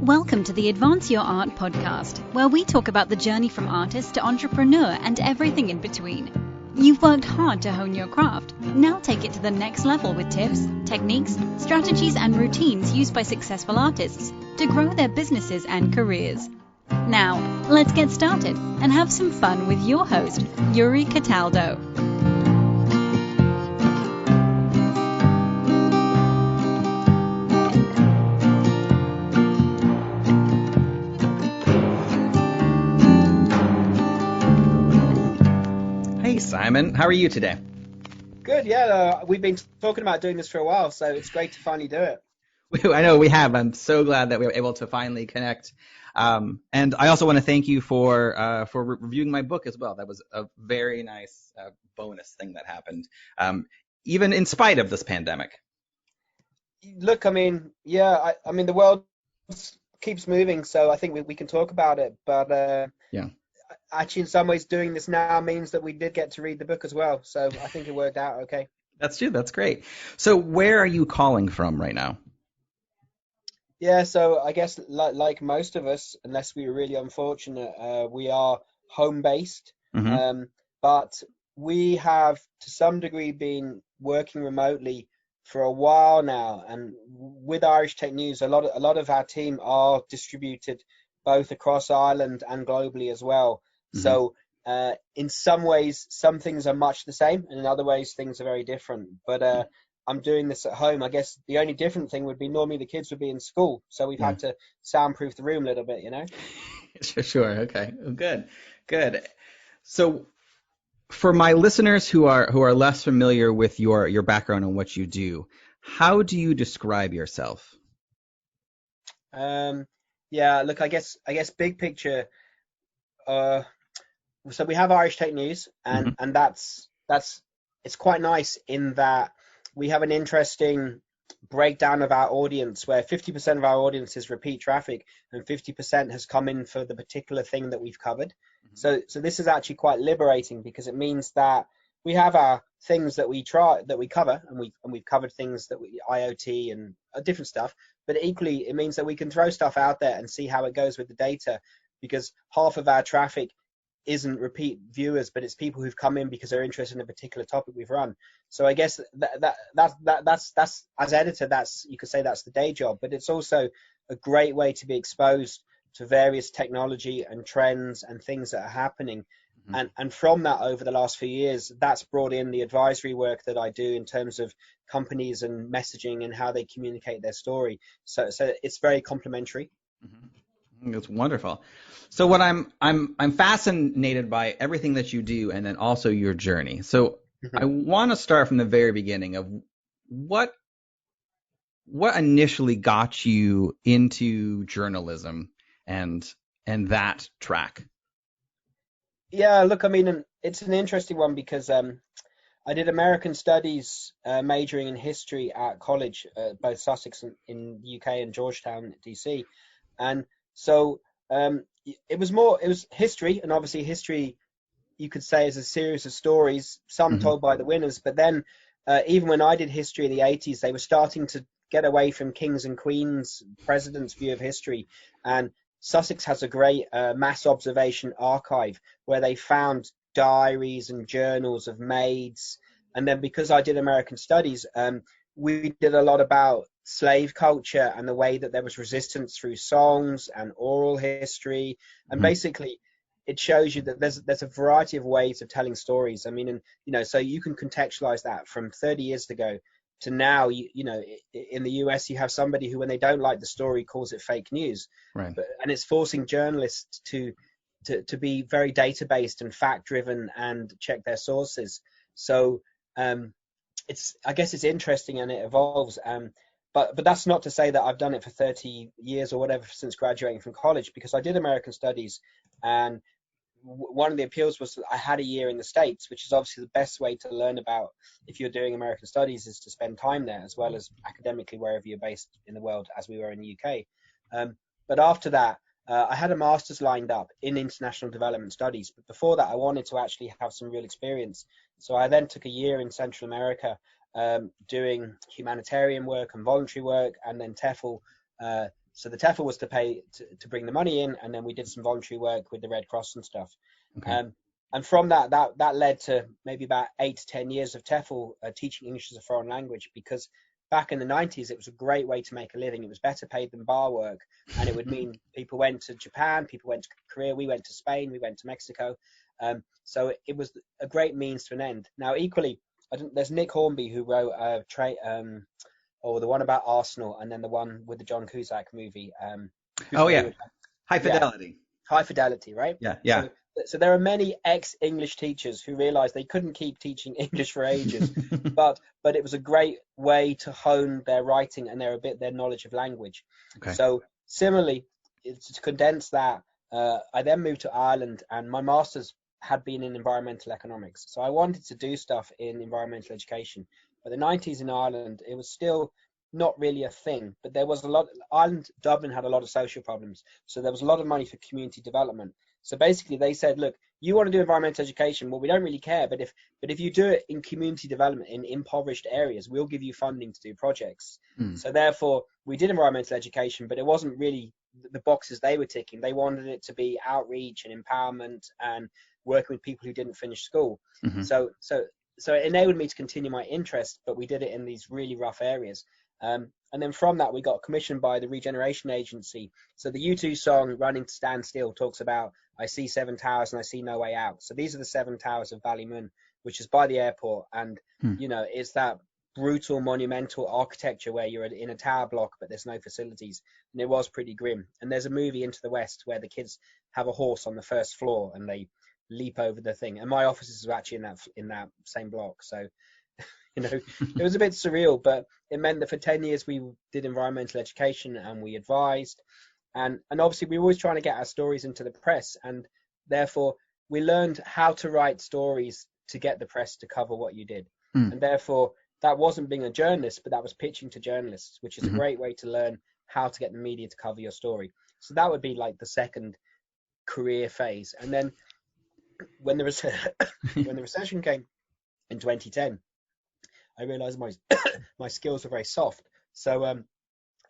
Welcome to the Advance Your Art podcast, where we talk about the journey from artist to entrepreneur and everything in between. You've worked hard to hone your craft. Now take it to the next level with tips, techniques, strategies, and routines used by successful artists to grow their businesses and careers. Now, let's get started and have some fun with your host, Yuri Cataldo. Simon, how are you today? Good, yeah. We've been talking about doing this for a while, so it's great to finally do it. I know we have. I'm so glad that we were able to finally connect. And I also want to thank you for reviewing my book as well. That was a very nice bonus thing that happened, even in spite of this pandemic. Look, I mean, yeah, I mean, the world keeps moving, so I think we can talk about it. But yeah. Actually, in some ways, doing this now means that we did get to read the book as well. So I think it worked out okay. That's true. That's great. So where are you calling from right now? Yeah, so I guess like most of us, unless we were really unfortunate, we are home-based. Mm-hmm. But we have, to some degree, been working remotely for a while now. And with Irish Tech News, a lot of our team are distributed both across Ireland and globally as well. Mm-hmm. So in some ways, some things are much the same, and in other ways, things are very different. But I'm doing this at home. I guess the only different thing would be normally the kids would be in school, so we've had to soundproof the room a little bit, you know? Sure. Okay. Good. So for my listeners who are less familiar with your background and what you do, how do you describe yourself? Yeah, look, I guess big picture. So we have Irish Tech News, and that's it's quite nice in that we have an interesting breakdown of our audience, where 50% of our audience is repeat traffic and 50% has come in for the particular thing that we've covered. So this is actually quite liberating, because it means that we have our things that we cover, and we've covered things that IoT and different stuff, but equally it means that we can throw stuff out there and see how it goes with the data, because half of our traffic isn't repeat viewers, but it's people who've come in because they're interested in a particular topic we've run. So I guess that's as editor, you could say that's the day job, but it's also a great way to be exposed to various technology and trends and things that are happening. And from that, over the last few years, that's brought in the advisory work that I do in terms of companies and messaging and how they communicate their story. So it's very complementary. It's wonderful. So what I'm fascinated by everything that you do, and then also your journey. So I want to start from the very beginning of what initially got you into journalism and that track. Yeah, look, I mean, it's an interesting one, because I did American Studies, majoring in history at college, both Sussex in the UK and Georgetown, DC. And so it was history, and obviously history, you could say, is a series of stories, some told by the winners. But then even when I did history in the 80s, they were starting to get away from kings and queens, presidents' view of history. And Sussex has a great mass observation archive where they found diaries and journals of maids. And then because I did American Studies, we did a lot about slave culture and the way that there was resistance through songs and oral history. And basically, it shows you that there's a variety of ways of telling stories. I mean, and so you can contextualize that from 30 years ago to now. In the US, you have somebody who, when they don't like the story, calls it fake news. Right. And it's forcing journalists to be very data based and fact driven and check their sources. So I guess it's interesting, and it evolves. But that's not to say that I've done it for 30 years or whatever since graduating from college, because I did American Studies, and one of the appeals was that I had a year in the States, which is obviously the best way to learn about, if you're doing American Studies, is to spend time there, as well as academically wherever you're based in the world, as we were in the UK. But after that, I had a master's lined up in international development studies. But before that, I wanted to actually have some real experience. So I then took a year in Central America, doing humanitarian work and voluntary work, and then TEFL So the TEFL was to pay to bring the money in, and then we did some voluntary work with the Red Cross and stuff. Okay. And from that led to maybe about 8 to 10 years of TEFL teaching English as a foreign language, because back in the 90s, it was a great way to make a living. It was better paid than bar work. And it would mean people went to Japan, people went to Korea, we went to Spain, we went to Mexico. So it was a great means to an end. Now, equally, there's Nick Hornby, who wrote the one about Arsenal, and then the one with the John Cusack movie. High Fidelity. High Fidelity, right? Yeah. So there are many ex-English teachers who realized they couldn't keep teaching English for ages, but it was a great way to hone their writing and their knowledge of language. Okay. So similarly, to condense that, I then moved to Ireland, and my master's had been in environmental economics. So I wanted to do stuff in environmental education. But the 90s in Ireland, it was still not really a thing, but there was a lot. Dublin had a lot of social problems, so there was a lot of money for community development. So basically they said, look, you want to do environmental education, well, we don't really care, but if you do it in community development in impoverished areas, we'll give you funding to do projects. So therefore we did environmental education, but it wasn't really the boxes they were ticking. They wanted it to be outreach and empowerment and working with people who didn't finish school. So it enabled me to continue my interest, but we did it in these really rough areas. And then from that, we got commissioned by the Regeneration Agency. So the U2 song, Running to Stand Still, talks about, I see 7 towers and I see no way out. So these are the 7 towers of Ballymun, which is by the airport. And, it's that brutal, monumental architecture where you're in a tower block, but there's no facilities. And it was pretty grim. And there's a movie, Into the West, where the kids have a horse on the first floor and they leap over the thing. And my offices are actually in that same block. So it was a bit surreal, but it meant that for 10 years we did environmental education and we advised, and obviously we were always trying to get our stories into the press, and therefore we learned how to write stories to get the press to cover what you did. And therefore that wasn't being a journalist, but that was pitching to journalists, which is a great way to learn how to get the media to cover your story. So that would be like the second career phase. And then when the recession came in 2010, I realized my skills were very soft. So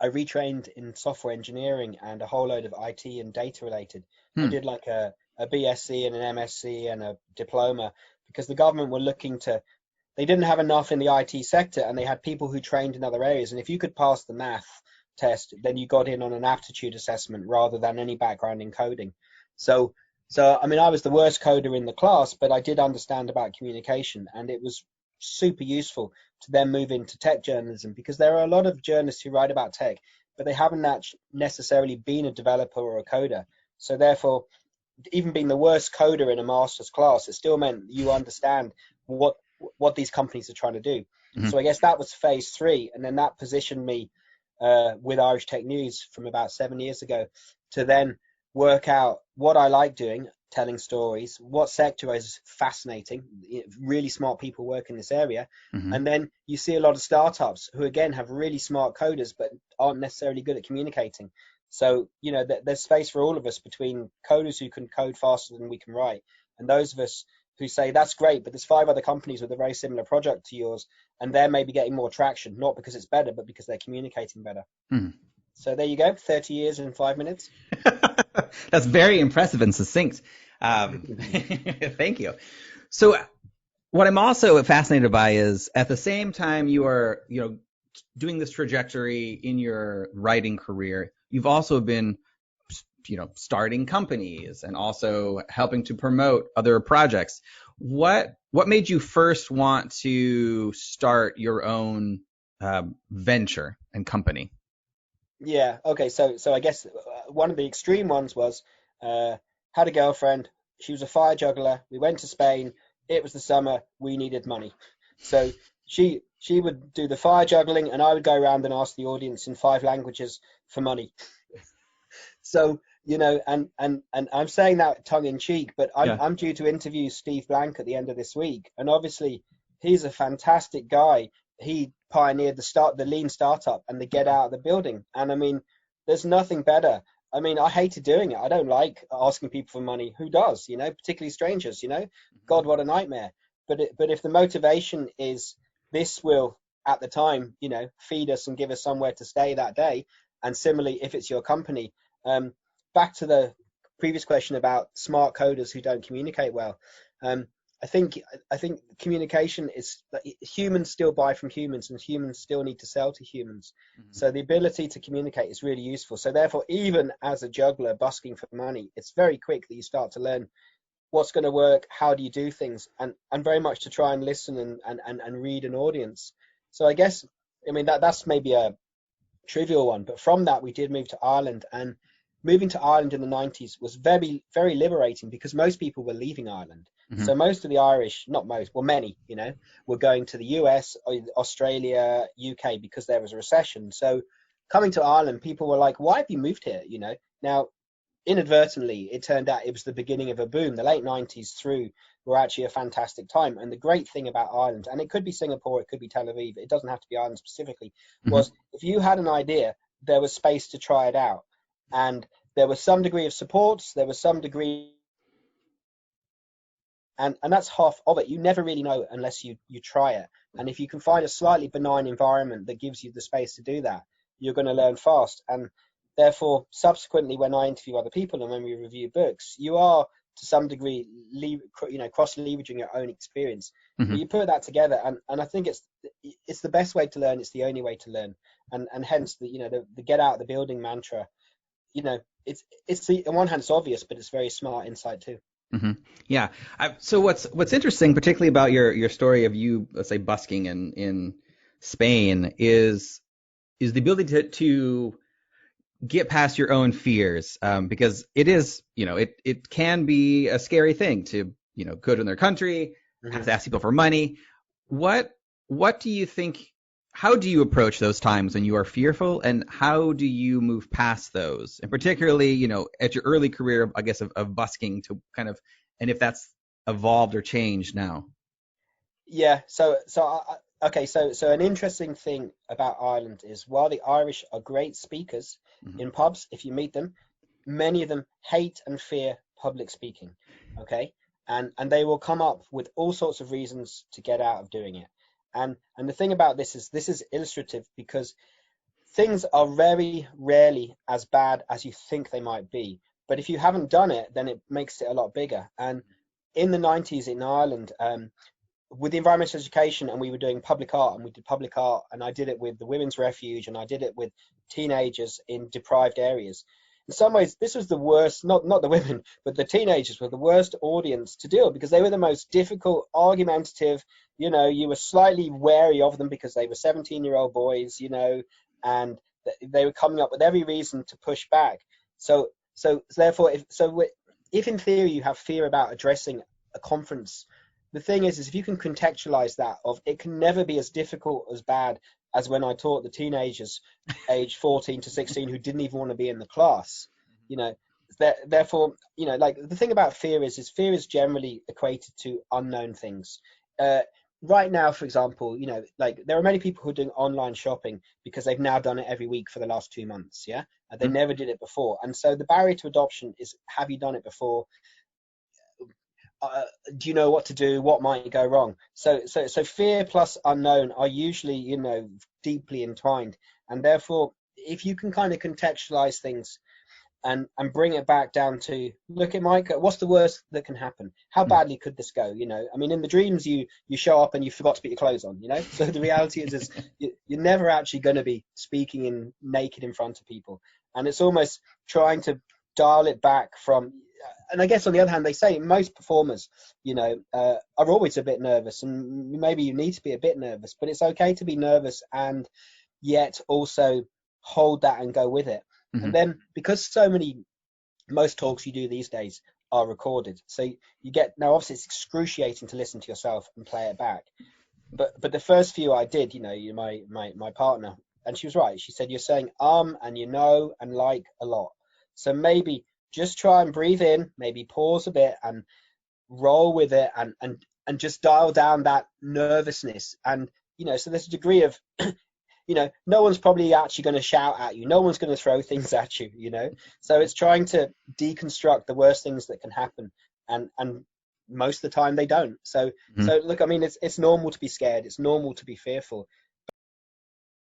I retrained in software engineering and a whole load of IT and data related. I did like a BSc and an MSc and a diploma, because the government were they didn't have enough in the IT sector, and they had people who trained in other areas. And if you could pass the math test, then you got in on an aptitude assessment rather than any background in coding. So I mean, I was the worst coder in the class, but I did understand about communication, and it was super useful to then move into tech journalism, because there are a lot of journalists who write about tech, but they haven't necessarily been a developer or a coder. So therefore, even being the worst coder in a master's class, it still meant you understand what these companies are trying to do. So I guess that was phase 3, and then that positioned me with Irish Tech News from about 7 years ago to then work out what I like doing, telling stories, what sector is fascinating, really smart people work in this area. And then you see a lot of startups who again have really smart coders but aren't necessarily good at communicating. So there's space for all of us, between coders who can code faster than we can write, and those of us who say that's great, but there's 5 other companies with a very similar project to yours, and they're maybe getting more traction, not because it's better, but because they're communicating better. So there you go, 30 years in 5 minutes. That's very impressive and succinct. Thank you. So what I'm also fascinated by is, at the same time you are, doing this trajectory in your writing career, you've also been, starting companies and also helping to promote other projects. What made you first want to start your own venture and company? Yeah. Okay. So I guess one of the extreme ones was, had a girlfriend. She was a fire juggler. We went to Spain. It was the summer. We needed money. So she would do the fire juggling, and I would go around and ask the audience in 5 languages for money. So, and I'm saying that tongue in cheek, but I'm due to interview Steve Blank at the end of this week. And obviously he's a fantastic guy. He pioneered the lean startup and the get out of the building. And I mean, there's nothing better. I mean, I hated doing it. I don't like asking people for money. Who does, particularly strangers, God, what a nightmare. But if the motivation is this will, at the time, feed us and give us somewhere to stay that day, And similarly, if it's your company, back to the previous question about smart coders who don't communicate well. I think communication is, humans still buy from humans, and humans still need to sell to humans. So the ability to communicate is really useful. So therefore, even as a juggler busking for money, it's very quick that you start to learn what's going to work, how do you do things, and very much to try and listen and read an audience. So I guess, I mean, that's maybe a trivial one, but from that we did move to Ireland, and moving to Ireland in the 90s was very, very liberating, because most people were leaving Ireland. So most of the Irish, not most, well, many, were going to the US, Australia, UK, because there was a recession. So coming to Ireland, people were like, why have you moved here? Now, inadvertently, it turned out it was the beginning of a boom. The late 90s through were actually a fantastic time. And the great thing about Ireland, and it could be Singapore, it could be Tel Aviv, it doesn't have to be Ireland specifically, was if you had an idea, there was space to try it out. And there was some degree of support, there was some degree, and that's half of it. You never really know unless you try it. And if you can find a slightly benign environment that gives you the space to do that, you're going to learn fast. And therefore, subsequently, when I interview other people and when we review books, you are to some degree, cross-leveraging your own experience. But you put that together, and I think it's the best way to learn. It's the only way to learn, and hence the get out of the building mantra. It's on one hand it's obvious, but it's very smart insight too. Yeah. So what's interesting, particularly about your story of you, let's say, busking in Spain, is the ability to get past your own fears, because it is, it can be a scary thing to, go to another country, have to ask people for money. What do you think? How do you approach those times when you are fearful, and how do you move past those? And particularly, at your early career, I guess, of busking, to kind of, and if that's evolved or changed now. Yeah. So an interesting thing about Ireland is, while the Irish are great speakers in pubs, if you meet them, many of them hate and fear public speaking. Okay. And they will come up with all sorts of reasons to get out of doing it. And the thing about this is illustrative, because things are very rarely as bad as you think they might be. But if you haven't done it, then it makes it a lot bigger. And in the 90s in Ireland, with the environmental education, and we were doing public art, and we did public art, and I did it with the Women's Refuge, and I did it with teenagers in deprived areas. In some ways, this was the worst, not the women, but the teenagers were the worst audience to deal, because they were the most difficult, argumentative. You were slightly wary of them because they were 17-year-old boys, and they were coming up with every reason to push back. So therefore, if in theory you have fear about addressing a conference, the thing is if you can contextualize that, it can never be as difficult, as bad as when I taught the teenagers age 14 to 16 who didn't even want to be in the class. Therefore, like, the thing about fear is fear is generally equated to unknown things. Right now, for example, like, there are many people who are doing online shopping because they've now done it every week for the last 2 months. Yeah. And they never did it before. And so the barrier to adoption is, have you done it before? Do you know what to do? What might go wrong? So fear plus unknown are usually, deeply entwined. And therefore, if you can kind of contextualize things and bring it back down to, look, it might go, what's the worst that can happen? How badly could this go? I mean, in the dreams, you show up and you forgot to put your clothes on, So the reality is you're never actually going to be speaking naked in front of people. And it's almost trying to dial it back from, and I guess on the other hand, they say most performers, are always a bit nervous, and maybe you need to be a bit nervous, but it's okay to be nervous and yet also hold that and go with it. And then, because most talks you do these days are recorded, so you get, now obviously it's excruciating to listen to yourself and play it back, but the first few I did, my partner, and she was right, she said, you're saying and and like a lot, so maybe just try and breathe in, maybe pause a bit and roll with it, and just dial down that nervousness. And so there's a degree of no one's probably actually going to shout at you, no one's going to throw things at you, so it's trying to deconstruct the worst things that can happen, and most of the time they don't. So look, I mean, it's normal to be scared, it's normal to be fearful,